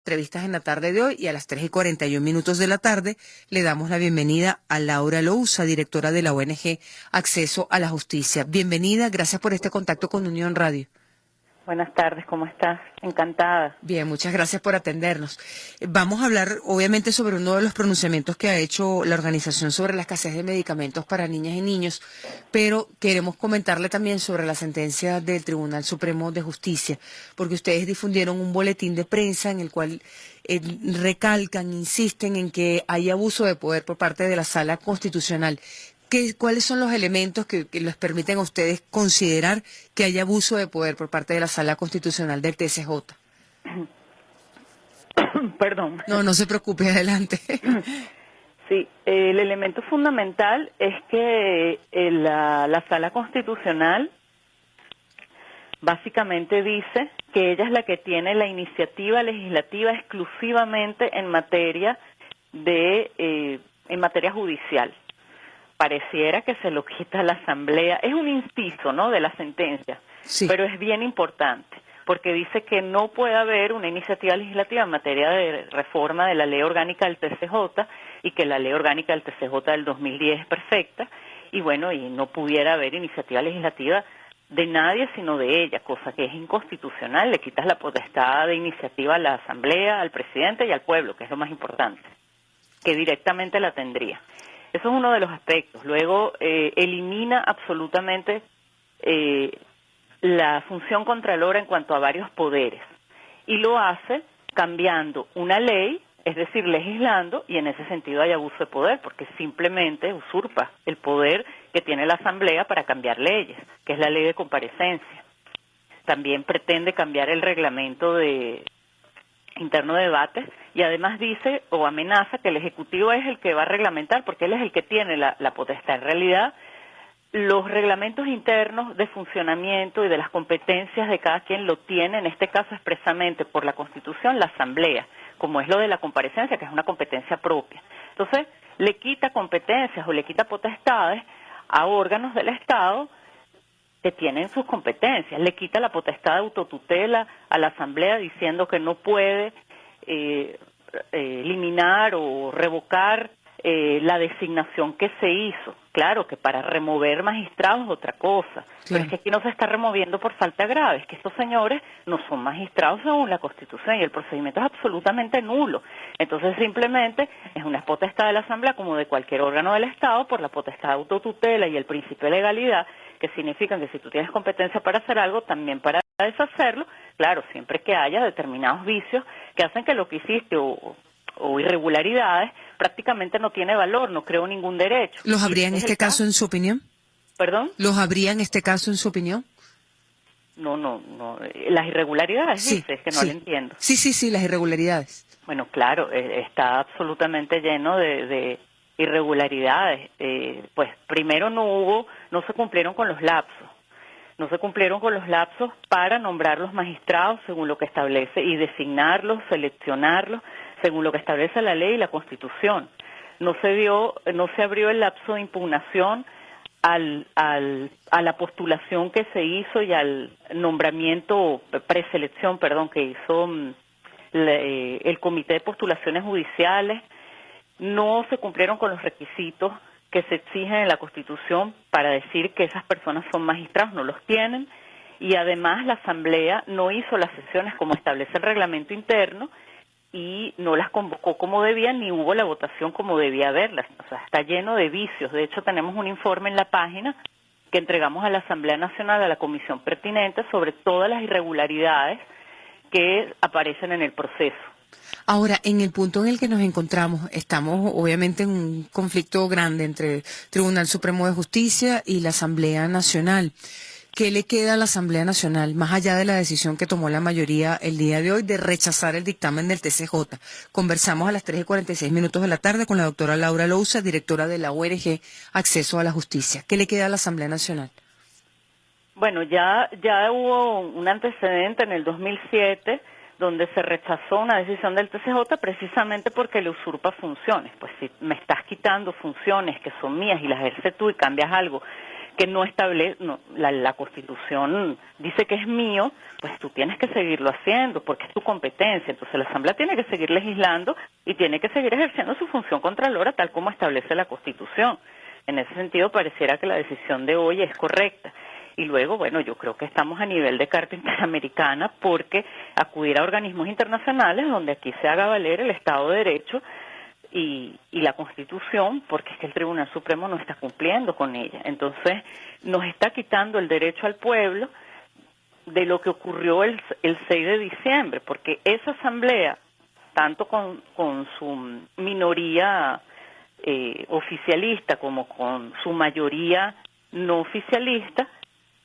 Entrevistas en la tarde de hoy y a las 3:41 de la tarde le damos la bienvenida a Laura Lousa, directora de la ONG Acceso a la Justicia. Bienvenida, gracias por este contacto con Unión Radio. Buenas tardes, ¿cómo estás? Encantada. Bien, muchas gracias por atendernos. Vamos a hablar obviamente sobre uno de los pronunciamientos que ha hecho la organización sobre la escasez de medicamentos para niñas y niños, pero queremos comentarle también sobre la sentencia del Tribunal Supremo de Justicia, porque ustedes difundieron un boletín de prensa en el cual recalcan, insisten en que hay abuso de poder por parte de la Sala Constitucional. ¿Cuáles son los elementos que les permiten a ustedes considerar que hay abuso de poder por parte de la Sala Constitucional del TCJ? Perdón. No se preocupe, adelante. Sí, el elemento fundamental es que la Sala Constitucional básicamente dice que ella es la que tiene la iniciativa legislativa exclusivamente en materia judicial. Pareciera que se lo quita a la Asamblea. Es un inciso, ¿no?, de la sentencia, Sí. Pero es bien importante, porque dice que no puede haber una iniciativa legislativa en materia de reforma de la Ley Orgánica del TCJ y que la Ley Orgánica del TCJ del 2010 es perfecta, y bueno, y no pudiera haber iniciativa legislativa de nadie sino de ella, cosa que es inconstitucional. Le quitas la potestad de iniciativa a la Asamblea, al presidente y al pueblo, que es lo más importante, que directamente la tendría. Eso es uno de los aspectos. Luego, elimina absolutamente la función contralora en cuanto a varios poderes, y lo hace cambiando una ley, es decir, legislando, y en ese sentido hay abuso de poder, porque simplemente usurpa el poder que tiene la Asamblea para cambiar leyes, que es la ley de comparecencia. También pretende cambiar el reglamento interno de debates, y además dice o amenaza que el Ejecutivo es el que va a reglamentar, porque él es el que tiene la potestad. En realidad, los reglamentos internos de funcionamiento y de las competencias de cada quien lo tiene, en este caso expresamente por la Constitución, la Asamblea, como es lo de la comparecencia, que es una competencia propia. Entonces, le quita competencias o le quita potestades a órganos del Estado que tienen sus competencias. Le quita la potestad de autotutela a la Asamblea, diciendo que no puede eliminar o revocar la designación que se hizo. Claro que para remover magistrados es otra cosa, pero es que aquí no se está removiendo por falta grave, es que estos señores no son magistrados según la Constitución y el procedimiento es absolutamente nulo. Entonces simplemente es una potestad de la Asamblea, como de cualquier órgano del Estado, por la potestad de autotutela y el principio de legalidad, que significan que si tú tienes competencia para hacer algo, también para deshacerlo, claro, siempre que haya determinados vicios que hacen que lo que hiciste o irregularidades prácticamente no tiene valor, no creo ningún derecho. ¿Los habría en este caso en su opinión? ¿Perdón? ¿Los habría en este caso en su opinión? No, las irregularidades, Sí, dices, que no sí. le entiendo. Sí, las irregularidades. Bueno, claro, está absolutamente lleno de irregularidades. Pues primero no se cumplieron con los lapsos. No se cumplieron con los lapsos para nombrar los magistrados según lo que establece y designarlos, seleccionarlos según lo que establece la ley y la Constitución. No se abrió el lapso de impugnación a la postulación que se hizo y al nombramiento, preselección, que hizo el Comité de Postulaciones Judiciales. No se cumplieron con los requisitos que se exigen en la Constitución para decir que esas personas son magistrados, no los tienen, y además la Asamblea no hizo las sesiones como establece el reglamento interno y no las convocó como debía, ni hubo la votación como debía haberlas. O sea, está lleno de vicios. De hecho, tenemos un informe en la página que entregamos a la Asamblea Nacional, a la comisión pertinente, sobre todas las irregularidades que aparecen en el proceso. Ahora, en el punto en el que nos encontramos, estamos obviamente en un conflicto grande entre el Tribunal Supremo de Justicia y la Asamblea Nacional. ¿Qué le queda a la Asamblea Nacional, más allá de la decisión que tomó la mayoría el día de hoy de rechazar el dictamen del TCJ? Conversamos a las 3:46 de la tarde con la doctora Laura Lousa, directora de la ONG Acceso a la Justicia. ¿Qué le queda a la Asamblea Nacional? Bueno, ya hubo un antecedente en el 2007 donde se rechazó una decisión del TCJ precisamente porque le usurpa funciones. Pues si me estás quitando funciones que son mías y las ejerces tú y cambias algo que no establece, la Constitución dice que es mío, pues tú tienes que seguirlo haciendo porque es tu competencia. Entonces la Asamblea tiene que seguir legislando y tiene que seguir ejerciendo su función contralora tal como establece la Constitución. En ese sentido pareciera que la decisión de hoy es correcta. Y luego, bueno, yo creo que estamos a nivel de Carta Interamericana porque acudir a organismos internacionales donde aquí se haga valer el Estado de Derecho y la Constitución, porque es que el Tribunal Supremo no está cumpliendo con ella. Entonces, nos está quitando el derecho al pueblo de lo que ocurrió el 6 de diciembre, porque esa asamblea, tanto con su minoría oficialista como con su mayoría no oficialista,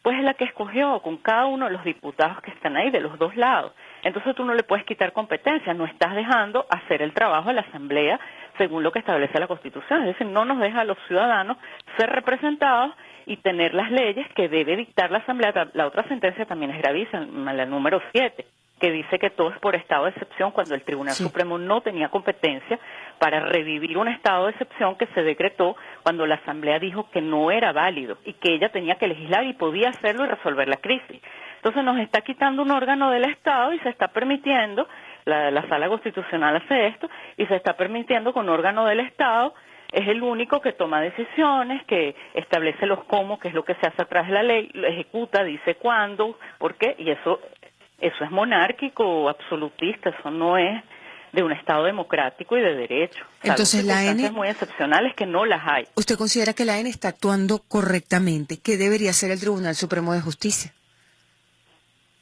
pues es la que escogió con cada uno de los diputados que están ahí de los dos lados. Entonces tú no le puedes quitar competencias, no estás dejando hacer el trabajo de la Asamblea según lo que establece la Constitución. Es decir, no nos deja a los ciudadanos ser representados y tener las leyes que debe dictar la Asamblea. La otra sentencia también es gravísima, la número 7, que dice que todo es por estado de excepción cuando el Tribunal Supremo no tenía competencia para revivir un estado de excepción que se decretó cuando la Asamblea dijo que no era válido y que ella tenía que legislar y podía hacerlo y resolver la crisis. Entonces nos está quitando un órgano del Estado y se está permitiendo, la Sala Constitucional hace esto, y se está permitiendo que un órgano del Estado es el único que toma decisiones, que establece los cómo, que es lo que se hace a través de la ley, lo ejecuta, dice cuándo, por qué, y eso es monárquico, absolutista, eso no es de un Estado democrático y de derecho. Entonces la circunstancias ANE, muy excepcionales que no las hay. ¿usted considera que la ANE está actuando correctamente? ¿Qué debería hacer el Tribunal Supremo de Justicia?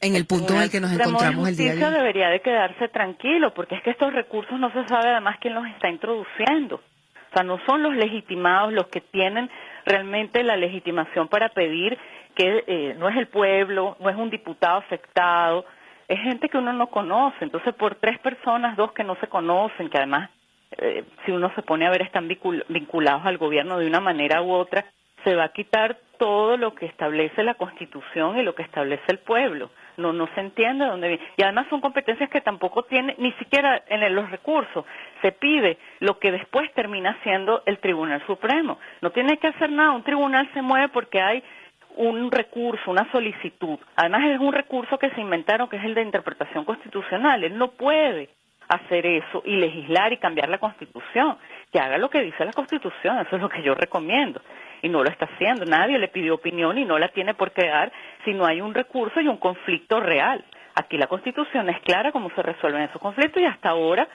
En el punto en el que nos encontramos el día de hoy. Debería de quedarse tranquilo, porque es que estos recursos no se sabe además quién los está introduciendo. O sea, no son los legitimados los que tienen realmente la legitimación para pedir que no es el pueblo, no es un diputado afectado, es gente que uno no conoce. Entonces, por 3 personas, 2 que no se conocen, que además, si uno se pone a ver, están vinculados al gobierno de una manera u otra, se va a quitar todo lo que establece la Constitución y lo que establece el pueblo. No se entiende dónde viene. Y además son competencias que tampoco tiene, ni siquiera en los recursos. Se pide lo que después termina siendo el Tribunal Supremo. No tiene que hacer nada. Un tribunal se mueve porque hay un recurso, una solicitud. Además es un recurso que se inventaron, que es el de interpretación constitucional. Él no puede hacer eso y legislar y cambiar la Constitución. Que haga lo que dice la Constitución. Eso es lo que yo recomiendo. Y no lo está haciendo. Nadie le pidió opinión y no la tiene por qué dar si no hay un recurso y un conflicto real. Aquí la Constitución es clara cómo se resuelven esos conflictos y hasta ahora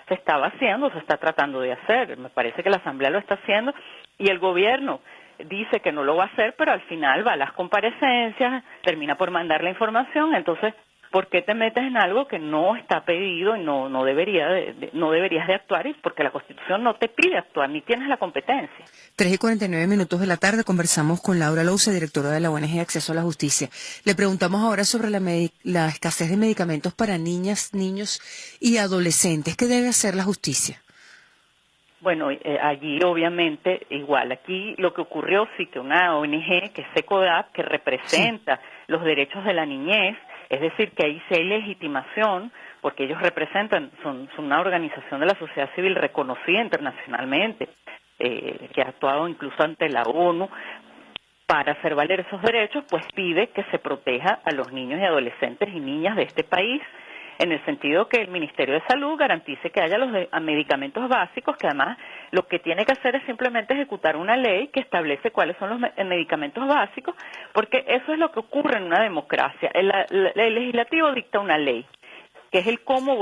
se estaba haciendo, se está tratando de hacer. Me parece que la Asamblea lo está haciendo y el gobierno dice que no lo va a hacer, pero al final va a las comparecencias, termina por mandar la información. Entonces, ¿por qué te metes en algo que no está pedido y no deberías de actuar? Y porque la Constitución no te pide actuar, ni tienes la competencia. 3:49 de la tarde conversamos con Laura Louce, directora de la ONG Acceso a la Justicia. Le preguntamos ahora sobre la escasez de medicamentos para niñas, niños y adolescentes. ¿Qué debe hacer la justicia? Bueno, allí obviamente igual, aquí lo que ocurrió sí que una ONG que es SECODAP, que representa los derechos de la niñez, es decir, que ahí sí hay legitimación, porque ellos representan, son una organización de la sociedad civil reconocida internacionalmente, que ha actuado incluso ante la ONU para hacer valer esos derechos, pues pide que se proteja a los niños y adolescentes y niñas de este país, en el sentido que el Ministerio de Salud garantice que haya los medicamentos básicos, que además lo que tiene que hacer es simplemente ejecutar una ley que establece cuáles son los medicamentos básicos, porque eso es lo que ocurre en una democracia. El legislativo dicta una ley, que es el cómo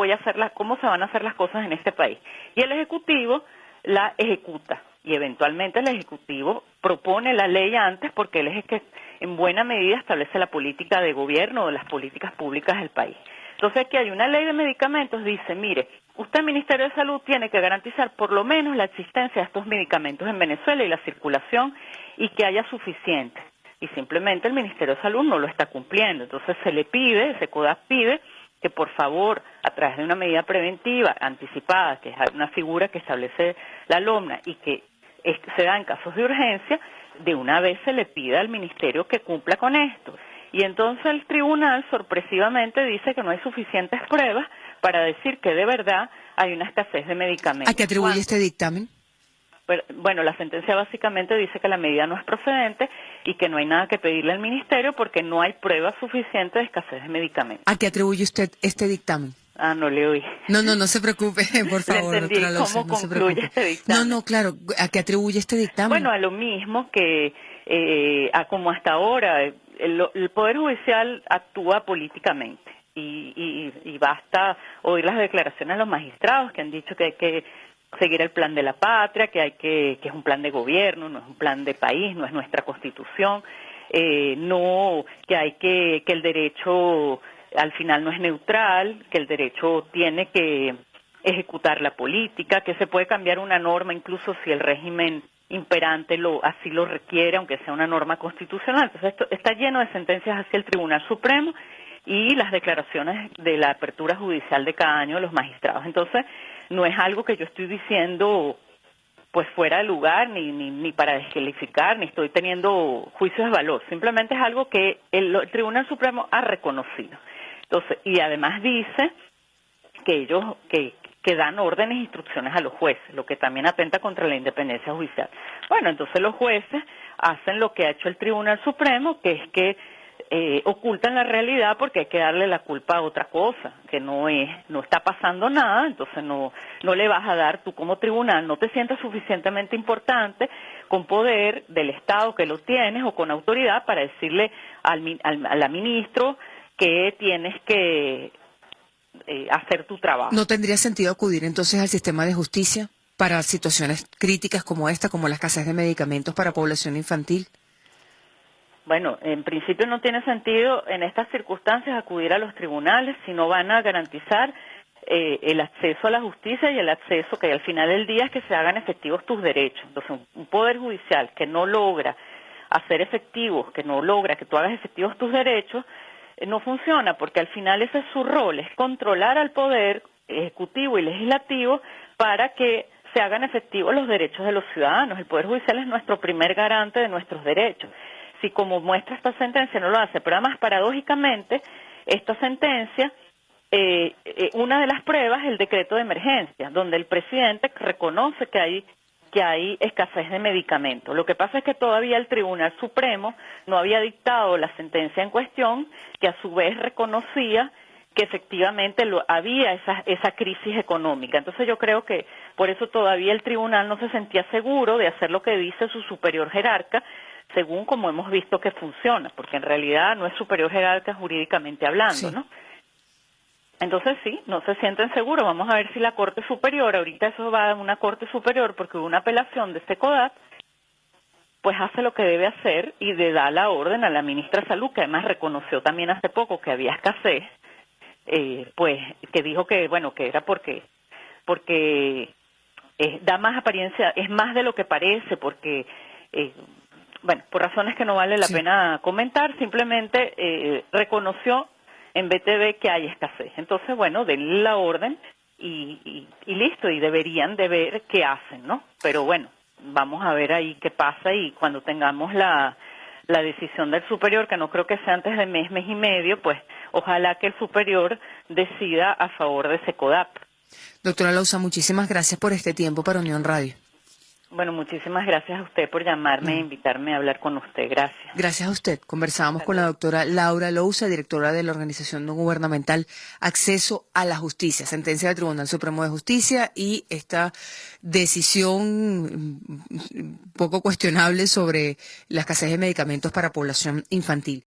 cómo se van a hacer las cosas en este país, y el ejecutivo la ejecuta. Y eventualmente el Ejecutivo propone la ley antes porque él es el que en buena medida establece la política de gobierno o las políticas públicas del país. Entonces aquí hay una ley de medicamentos, dice, mire, usted, Ministerio de Salud, tiene que garantizar por lo menos la existencia de estos medicamentos en Venezuela y la circulación y que haya suficiente. Y simplemente el Ministerio de Salud no lo está cumpliendo. Entonces se le pide, SECODAP pide, que por favor, a través de una medida preventiva anticipada, que es una figura que establece la LOMNA y que se da en casos de urgencia, de una vez se le pida al Ministerio que cumpla con esto. Y entonces el tribunal sorpresivamente dice que no hay suficientes pruebas para decir que de verdad hay una escasez de medicamentos. ¿A qué atribuye este dictamen? Bueno, la sentencia básicamente dice que la medida no es procedente, y que no hay nada que pedirle al ministerio porque no hay pruebas suficientes de escasez de medicamentos. ¿A qué atribuye usted este dictamen? Ah, no le oí. No, no se preocupe, por Le favor, entendí doctora Lousa, cómo no se concluye preocupe. este No, dictamen. claro, ¿a qué atribuye este dictamen? Bueno, a lo mismo que como hasta ahora, el Poder Judicial actúa políticamente y basta oír las declaraciones de los magistrados que han dicho que hay que seguir el plan de la patria, que es un plan de gobierno, no es un plan de país, no es nuestra constitución, no, que hay que el derecho al final no es neutral, que el derecho tiene que ejecutar la política, que se puede cambiar una norma incluso si el régimen imperante así lo requiere, aunque sea una norma constitucional. Entonces esto está lleno de sentencias hacia el Tribunal Supremo y las declaraciones de la apertura judicial de cada año de los magistrados. Entonces no es algo que yo estoy diciendo pues fuera de lugar, ni para descalificar, ni estoy teniendo juicios de valor. Simplemente es algo que el Tribunal Supremo ha reconocido. Entonces, y además dice que ellos que dan órdenes e instrucciones a los jueces, lo que también atenta contra la independencia judicial. Bueno, entonces los jueces hacen lo que ha hecho el Tribunal Supremo, que es que ocultan la realidad porque hay que darle la culpa a otra cosa, que no está pasando nada, entonces no le vas a dar, tú como tribunal no te sientes suficientemente importante con poder del Estado que lo tienes o con autoridad para decirle a la ministro que tienes que hacer tu trabajo. ¿No tendría sentido acudir entonces al sistema de justicia para situaciones críticas como esta, como la escasez de medicamentos para población infantil? Bueno, en principio no tiene sentido en estas circunstancias acudir a los tribunales si no van a garantizar el acceso a la justicia y el acceso que al final del día es que se hagan efectivos tus derechos. Entonces, un poder judicial que no logra hacer efectivos, que no logra que tú hagas efectivos tus derechos, no funciona, porque al final ese es su rol, es controlar al poder ejecutivo y legislativo para que se hagan efectivos los derechos de los ciudadanos. El Poder Judicial es nuestro primer garante de nuestros derechos. Si como muestra esta sentencia no lo hace, pero además paradójicamente esta sentencia, una de las pruebas es el decreto de emergencia, donde el presidente reconoce que hay escasez de medicamentos. Lo que pasa es que todavía el Tribunal Supremo no había dictado la sentencia en cuestión, que a su vez reconocía que efectivamente había esa crisis económica. Entonces yo creo que por eso todavía el tribunal no se sentía seguro de hacer lo que dice su superior jerarca, según como hemos visto que funciona, porque en realidad no es superior jerarca jurídicamente hablando, Sí. ¿no? Entonces sí, no se sienten seguros. Vamos a ver si la Corte Superior, ahorita eso va a una Corte Superior porque hubo una apelación de SECODAT, pues hace lo que debe hacer y le da la orden a la ministra de Salud, que además reconoció también hace poco que había escasez, pues que dijo que, bueno, que era porque da más apariencia, es más de lo que parece, porque, bueno, por razones que no vale la Sí. pena comentar, simplemente reconoció en BTV que hay escasez. Entonces, bueno, denle la orden y listo, y deberían de ver qué hacen, ¿no? Pero bueno, vamos a ver ahí qué pasa y cuando tengamos la decisión del superior, que no creo que sea antes de mes y medio, pues ojalá que el superior decida a favor de SECODAP. Doctora Lousa, muchísimas gracias por este tiempo para Unión Radio. Bueno, muchísimas gracias a usted por llamarme e invitarme a hablar con usted. Gracias. Gracias a usted. Conversábamos con la doctora Laura Lousa, directora de la organización no gubernamental Acceso a la Justicia, sentencia del Tribunal Supremo de Justicia y esta decisión poco cuestionable sobre la escasez de medicamentos para población infantil.